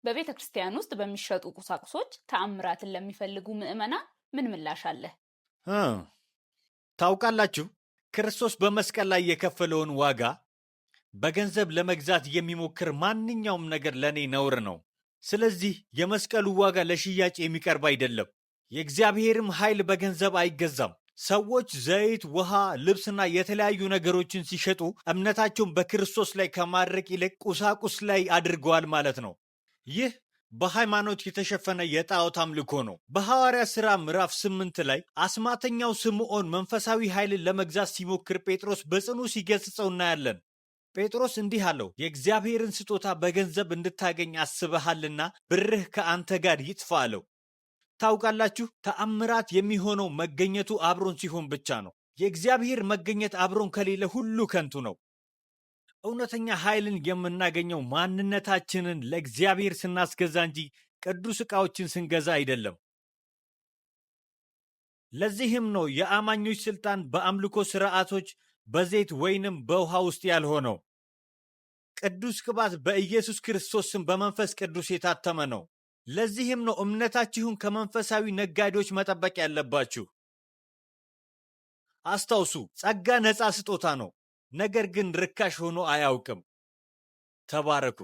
በቤተ ክርስቲያን ውስጥ በሚሸጡ ቁሳቁሶች ተአምራትን ለሚፈልጉ ምዕመናን ምን ምላሽ አለ? እ ታውቃላችሁ፣ ክርስቶስ በመስቀል ላይ የከፈለውን ዋጋ በገንዘብ ለመግዛት የሚሞክር ማንኛውም ነገር ለእኔ ነውር ነው። ስለዚህ የመስቀሉ ዋጋ ለሽያጭ የሚቀርብ አይደለም። የእግዚአብሔርም ኃይል በገንዘብ አይገዛም። ሰዎች ዘይት፣ ውሃ፣ ልብስና የተለያዩ ነገሮችን ሲሸጡ እምነታቸውን በክርስቶስ ላይ ከማድረግ ይልቅ ቁሳቁስ ላይ አድርገዋል ማለት ነው። ይህ በሃይማኖት የተሸፈነ የጣዖት አምልኮ ነው። በሐዋርያት ሥራ ምዕራፍ 8 ላይ አስማተኛው ስምዖን መንፈሳዊ ኃይልን ለመግዛት ሲሞክር ጴጥሮስ በጽኑ ሲገስጸው እናያለን። ጴጥሮስ እንዲህ አለው፣ የእግዚአብሔርን ስጦታ በገንዘብ እንድታገኝ አስበሃልና ብርህ ከአንተ ጋር ይጥፋ አለው። ታውቃላችሁ፣ ተአምራት የሚሆነው መገኘቱ አብሮን ሲሆን ብቻ ነው። የእግዚአብሔር መገኘት አብሮን ከሌለ ሁሉ ከንቱ ነው። እውነተኛ ኃይልን የምናገኘው ማንነታችንን ለእግዚአብሔር ስናስገዛ እንጂ ቅዱስ ዕቃዎችን ስንገዛ አይደለም። ለዚህም ነው የአማኞች ሥልጣን በአምልኮ ሥርዓቶች፣ በዘይት ወይንም በውሃ ውስጥ ያልሆነው። ቅዱስ ቅባት በኢየሱስ ክርስቶስ ስም በመንፈስ ቅዱስ የታተመ ነው። ለዚህም ነው እምነታችሁን ከመንፈሳዊ ነጋዴዎች መጠበቅ ያለባችሁ። አስታውሱ፣ ጸጋ ነፃ ስጦታ ነው፣ ነገር ግን ርካሽ ሆኖ አያውቅም። ተባረኩ።